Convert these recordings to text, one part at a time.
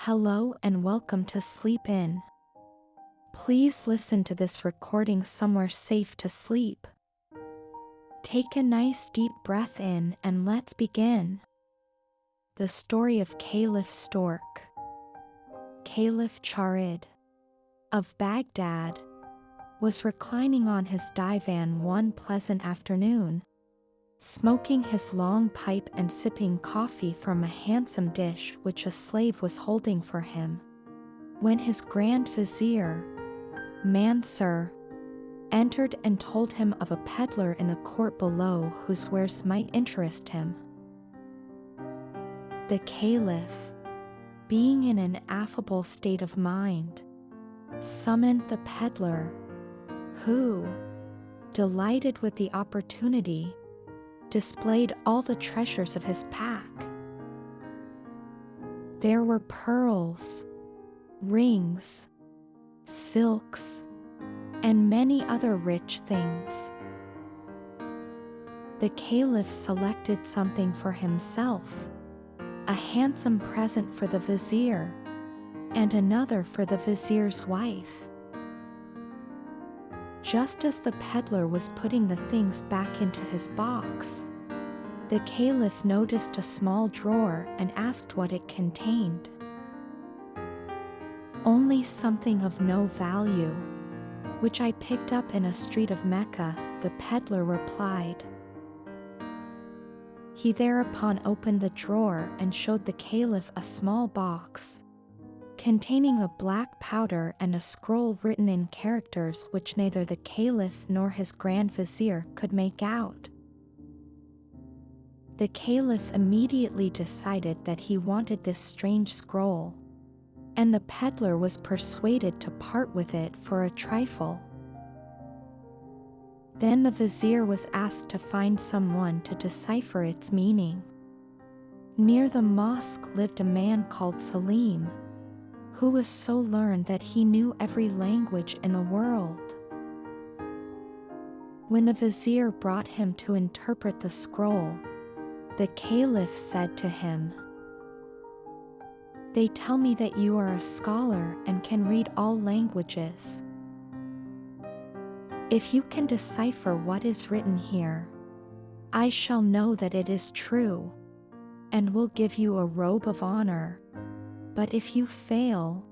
Hello and welcome to Sleep In. Please listen to this recording somewhere safe to sleep. Take a nice deep breath in and let's begin. The story of Caliph Stork. Caliph Stork of Baghdad was reclining on his divan one pleasant afternoon, smoking his long pipe and sipping coffee from a handsome dish which a slave was holding for him, when his grand vizier, Mansur, entered and told him of a peddler in the court below whose wares might interest him. The Caliph, being in an affable state of mind, summoned the peddler, who, delighted with the opportunity, displayed all the treasures of his pack. There were pearls, rings, silks, and many other rich things. The Caliph selected something for himself, a handsome present for the vizier, and another for the vizier's wife. Just as the peddler was putting the things back into his box, the Caliph noticed a small drawer and asked what it contained. "Only something of no value, which I picked up in a street of Mecca," the peddler replied. He thereupon opened the drawer and showed the Caliph a small box, containing a black powder and a scroll written in characters which neither the Caliph nor his grand vizier could make out. The Caliph immediately decided that he wanted this strange scroll, and the peddler was persuaded to part with it for a trifle. Then the vizier was asked to find someone to decipher its meaning. Near the mosque lived a man called Salim, who was so learned that he knew every language in the world. When the vizier brought him to interpret the scroll, the Caliph said to him, "They tell me that you are a scholar and can read all languages. If you can decipher what is written here, I shall know that it is true, and will give you a robe of honor. But if you fail,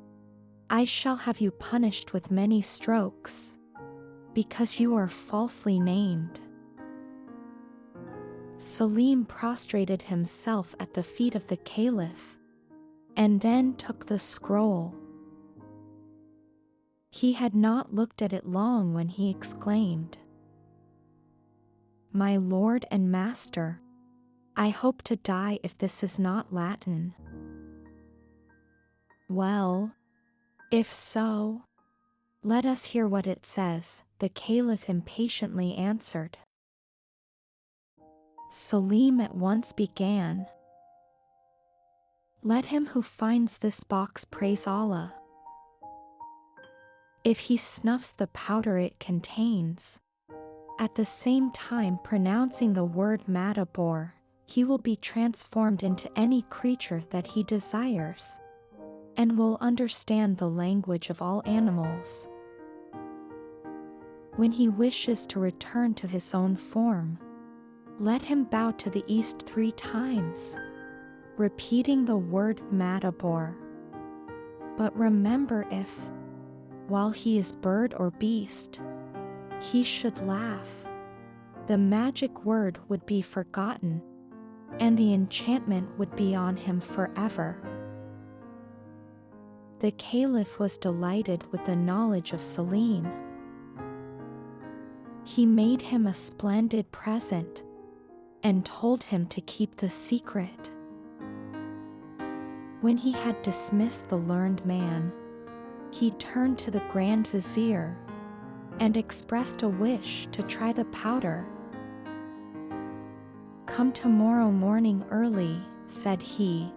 I shall have you punished with many strokes, because you are falsely named." Salim prostrated himself at the feet of the Caliph, and then took the scroll. He had not looked at it long when he exclaimed, "My lord and master, I hope to die if this is not Latin." "Well, if so, let us hear what it says," the Caliph impatiently answered. Salim at once began, "Let him who finds this box praise Allah. If he snuffs the powder it contains, at the same time pronouncing the word Mutabor, he will be transformed into any creature that he desires, and will understand the language of all animals. When he wishes to return to his own form, let him bow to the east 3 times, repeating the word Mutabor. But remember, if, while he is bird or beast, he should laugh, the magic word would be forgotten, and the enchantment would be on him forever." The Caliph was delighted with the knowledge of Salim. He made him a splendid present, and told him to keep the secret. When he had dismissed the learned man, he turned to the grand vizier, and expressed a wish to try the powder. "Come tomorrow morning early," said he,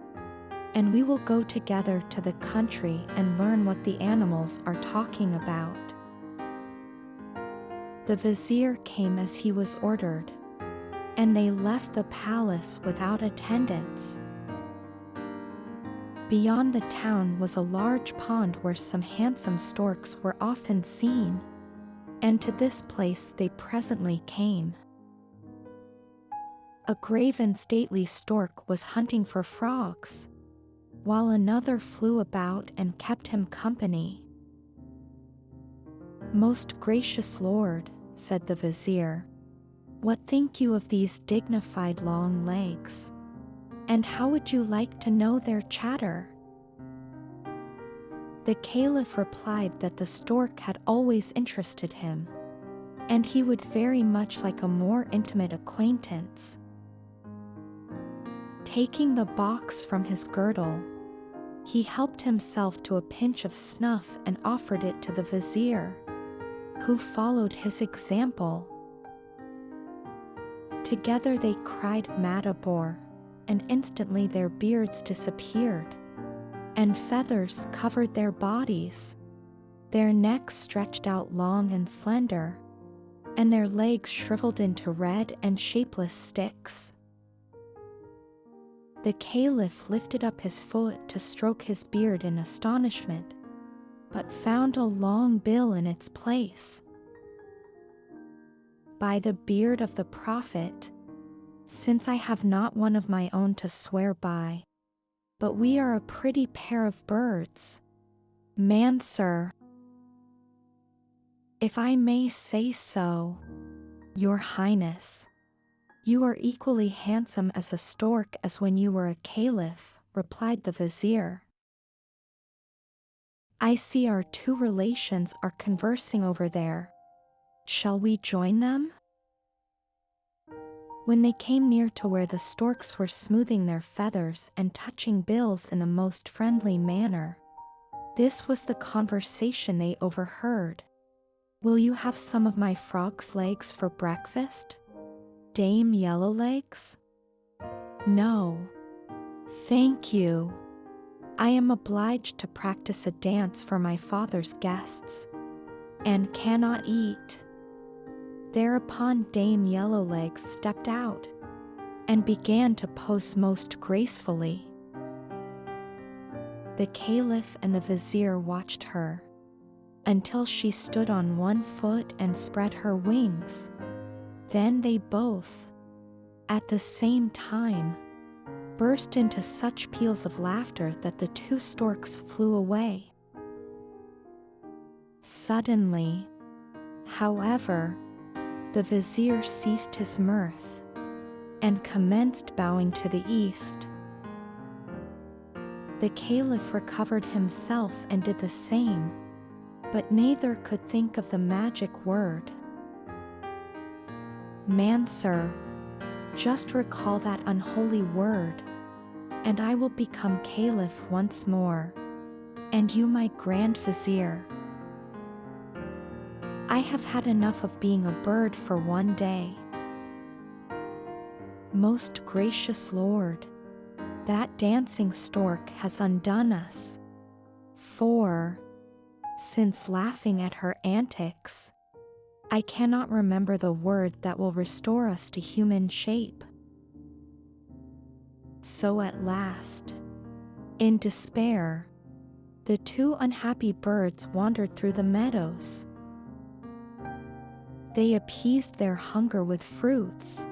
"and we will go together to the country and learn what the animals are talking about." The vizier came as he was ordered, and they left the palace without attendants. Beyond the town was a large pond where some handsome storks were often seen, and to this place they presently came. A grave and stately stork was hunting for frogs, while another flew about and kept him company. "Most gracious lord," said the vizier, "what think you of these dignified long legs? And how would you like to know their chatter?" The Caliph replied that the stork had always interested him, and he would very much like a more intimate acquaintance. Taking the box from his girdle, he helped himself to a pinch of snuff and offered it to the vizier, who followed his example. Together they cried Mutabor, and instantly their beards disappeared, and feathers covered their bodies. Their necks stretched out long and slender, and their legs shriveled into red and shapeless sticks. The Caliph lifted up his foot to stroke his beard in astonishment, but found a long bill in its place. "By the beard of the Prophet, since I have not one of my own to swear by, but we are a pretty pair of birds, Mansur, if I may say so, your highness. You are equally handsome as a stork as when you were a caliph," replied the vizier. "I see our two relations are conversing over there. Shall we join them?" When they came near to where the storks were smoothing their feathers and touching bills in the most friendly manner, this was the conversation they overheard. "Will you have some of my frog's legs for breakfast, Dame Yellowlegs?" "No, thank you. I am obliged to practice a dance for my father's guests, and cannot eat." Thereupon Dame Yellowlegs stepped out and began to pose most gracefully. The Caliph and the vizier watched her until she stood on one foot and spread her wings. Then they both, at the same time, burst into such peals of laughter that the two storks flew away. Suddenly, however, the vizier ceased his mirth and commenced bowing to the east. The Caliph recovered himself and did the same, but neither could think of the magic word. "Mansur, just recall that unholy word, and I will become Caliph once more, and you my grand vizier. I have had enough of being a bird for one day." "Most gracious lord, that dancing stork has undone us, for, since laughing at her antics, I cannot remember the word that will restore us to human shape." So at last, in despair, the two unhappy birds wandered through the meadows. They appeased their hunger with fruits,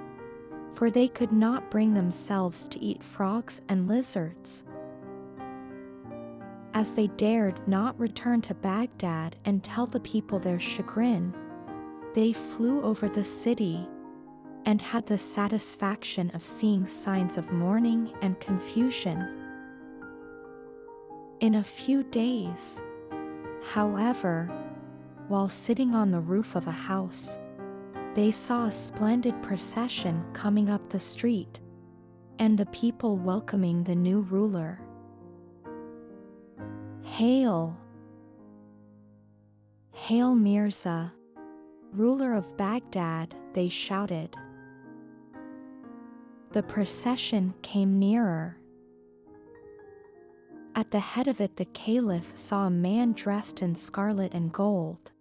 for they could not bring themselves to eat frogs and lizards. As they dared not return to Baghdad and tell the people their chagrin, they flew over the city and had the satisfaction of seeing signs of mourning and confusion. In a few days, however, while sitting on the roof of a house, they saw a splendid procession coming up the street, and the people welcoming the new ruler. "Hail! Hail Mirza, ruler of Baghdad," they shouted. The procession came nearer. At the head of it the Caliph saw a man dressed in scarlet and gold,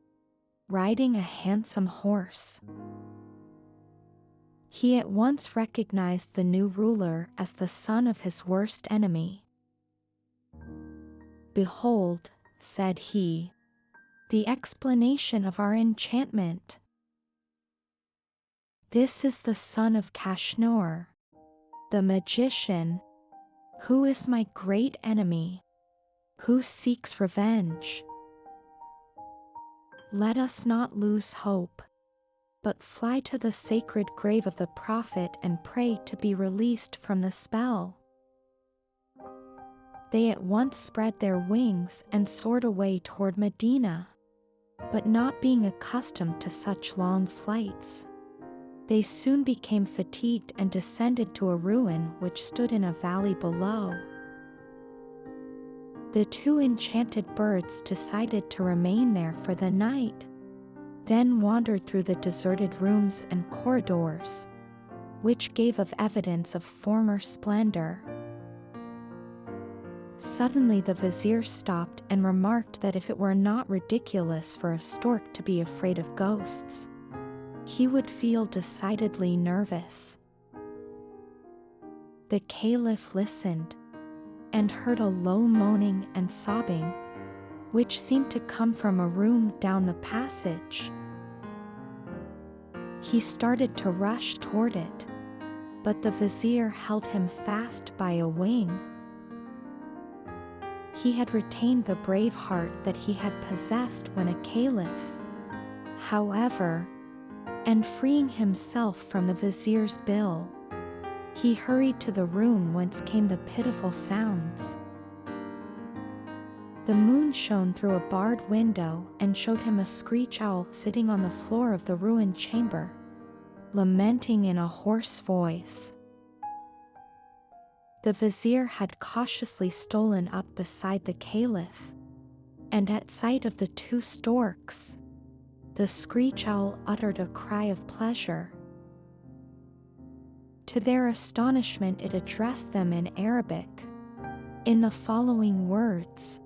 riding a handsome horse. He at once recognized the new ruler as the son of his worst enemy. "Behold," said he, "the explanation of our enchantment. This is the son of Kashnoor, the magician, who is my great enemy, who seeks revenge. Let us not lose hope, but fly to the sacred grave of the prophet and pray to be released from the spell." They at once spread their wings and soared away toward Medina, but not being accustomed to such long flights, they soon became fatigued and descended to a ruin which stood in a valley below. The two enchanted birds decided to remain there for the night, then wandered through the deserted rooms and corridors, which gave of evidence of former splendor. Suddenly the vizier stopped and remarked that if it were not ridiculous for a stork to be afraid of ghosts, he would feel decidedly nervous. The Caliph listened, and heard a low moaning and sobbing, which seemed to come from a room down the passage. He started to rush toward it, but the vizier held him fast by a wing. He had retained the brave heart that he had possessed when a caliph, however, and freeing himself from the vizier's bill, he hurried to the room whence came the pitiful sounds. The moon shone through a barred window and showed him a screech owl sitting on the floor of the ruined chamber, lamenting in a hoarse voice. The vizier had cautiously stolen up beside the caliph, and at sight of the two storks, the screech owl uttered a cry of pleasure. To their astonishment, it addressed them in Arabic, in the following words: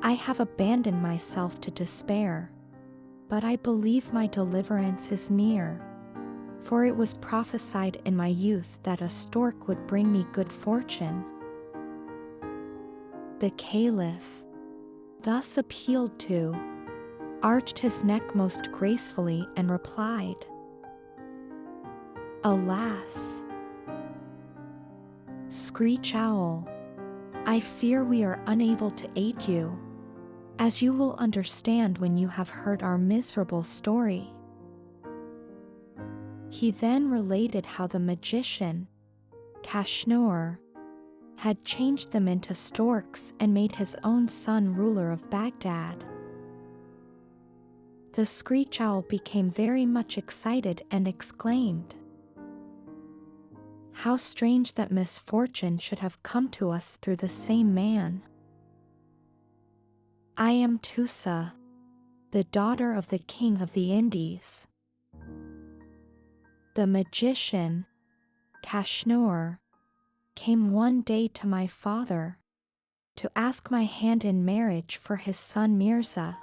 "I have abandoned myself to despair, but I believe my deliverance is near. For it was prophesied in my youth that a stork would bring me good fortune." The caliph, thus appealed to, arched his neck most gracefully and replied, "Alas, screech owl, I fear we are unable to aid you, as you will understand when you have heard our miserable story." He then related how the magician, Kashnoor, had changed them into storks and made his own son ruler of Baghdad. The screech owl became very much excited and exclaimed, "How strange that misfortune should have come to us through the same man. I am Tusa, the daughter of the king of the Indies. The magician, Kashnoor, came one day to my father to ask my hand in marriage for his son Mirza.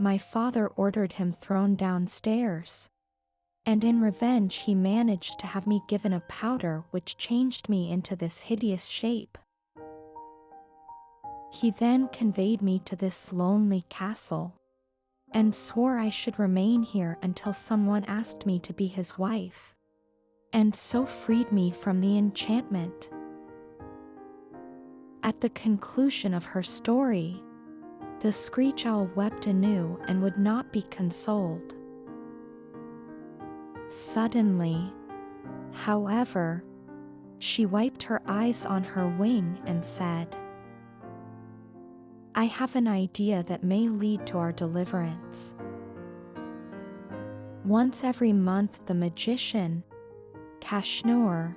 My father ordered him thrown downstairs, and in revenge he managed to have me given a powder which changed me into this hideous shape. He then conveyed me to this lonely castle, and swore I should remain here until someone asked me to be his wife, and so freed me from the enchantment." At the conclusion of her story, the screech owl wept anew and would not be consoled. Suddenly, however, she wiped her eyes on her wing and said, "I have an idea that may lead to our deliverance." Once every month the magician, Kashnoor,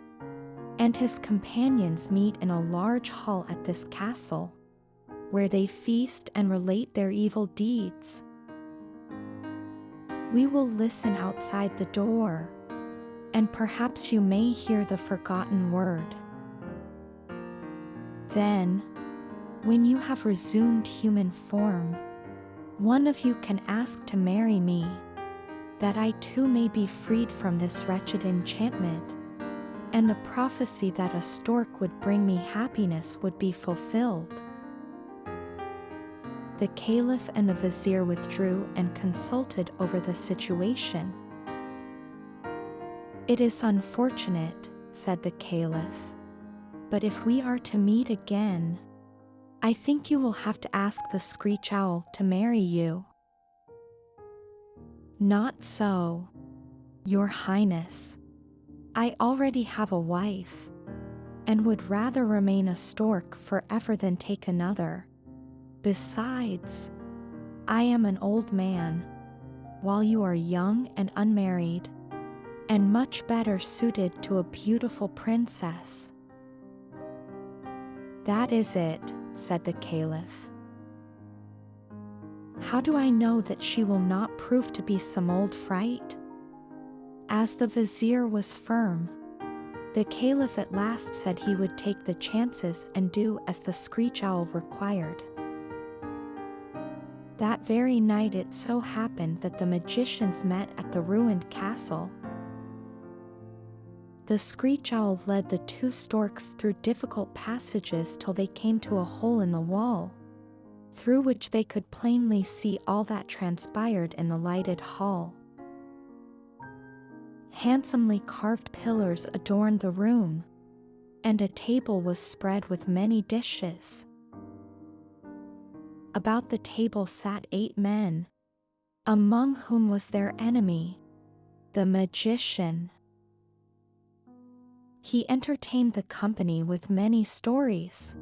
and his companions meet in a large hall at this castle, where they feast and relate their evil deeds. We will listen outside the door, and perhaps you may hear the forgotten word. Then, when you have resumed human form, one of you can ask to marry me, that I too may be freed from this wretched enchantment, and the prophecy that a stork would bring me happiness would be fulfilled. The Caliph and the vizier withdrew and consulted over the situation. "It is unfortunate," said the Caliph, "but if we are to meet again, I think you will have to ask the screech owl to marry you." "Not so, Your Highness. I already have a wife, and would rather remain a stork forever than take another. Besides, I am an old man, while you are young and unmarried, and much better suited to a beautiful princess." "That is it," said the Caliph. "How do I know that she will not prove to be some old fright?" As the vizier was firm, the Caliph at last said he would take the chances and do as the screech owl required. That very night it so happened that the magicians met at the ruined castle. The screech owl led the two storks through difficult passages till they came to a hole in the wall, through which they could plainly see all that transpired in the lighted hall. Handsomely carved pillars adorned the room, and a table was spread with many dishes. About the table sat 8 men, among whom was their enemy, the magician. He entertained the company with many stories,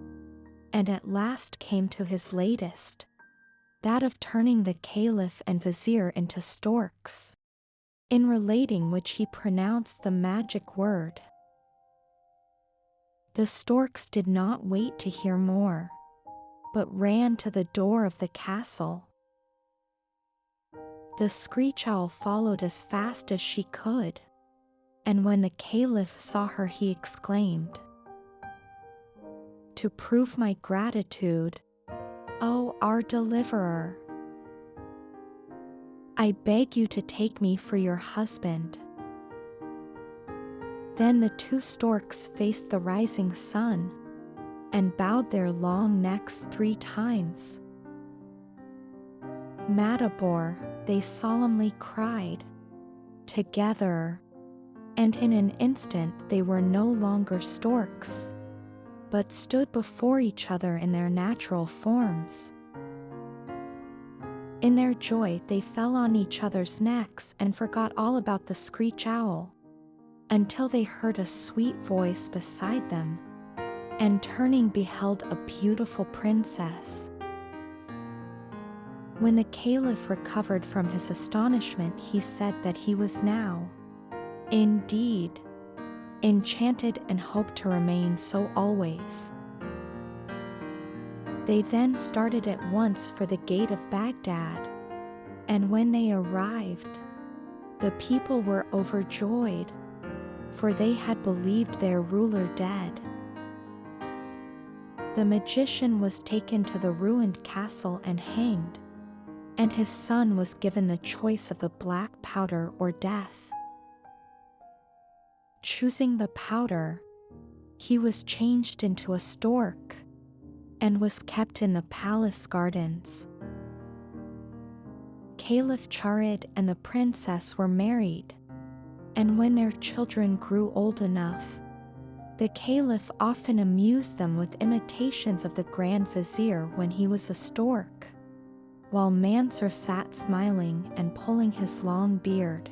and at last came to his latest, that of turning the Caliph and vizier into storks, in relating which he pronounced the magic word. The storks did not wait to hear more, but ran to the door of the castle. The screech owl followed as fast as she could, and when the Caliph saw her he exclaimed, "To prove my gratitude, O our deliverer, I beg you to take me for your husband." Then the two storks faced the rising sun, and bowed their long necks 3 times. "Mutabor," they solemnly cried, together, and in an instant they were no longer storks, but stood before each other in their natural forms. In their joy they fell on each other's necks and forgot all about the screech owl, until they heard a sweet voice beside them, and turning beheld a beautiful princess. When the Caliph recovered from his astonishment he said that he was now, indeed, enchanted and hoped to remain so always. They then started at once for the gate of Baghdad, and when they arrived, the people were overjoyed, for they had believed their ruler dead. The magician was taken to the ruined castle and hanged, and his son was given the choice of the black powder or death. Choosing the powder, he was changed into a stork, and was kept in the palace gardens. Caliph Charid and the princess were married, and when their children grew old enough, the Caliph often amused them with imitations of the Grand Vizier when he was a stork, while Mansur sat smiling and pulling his long beard.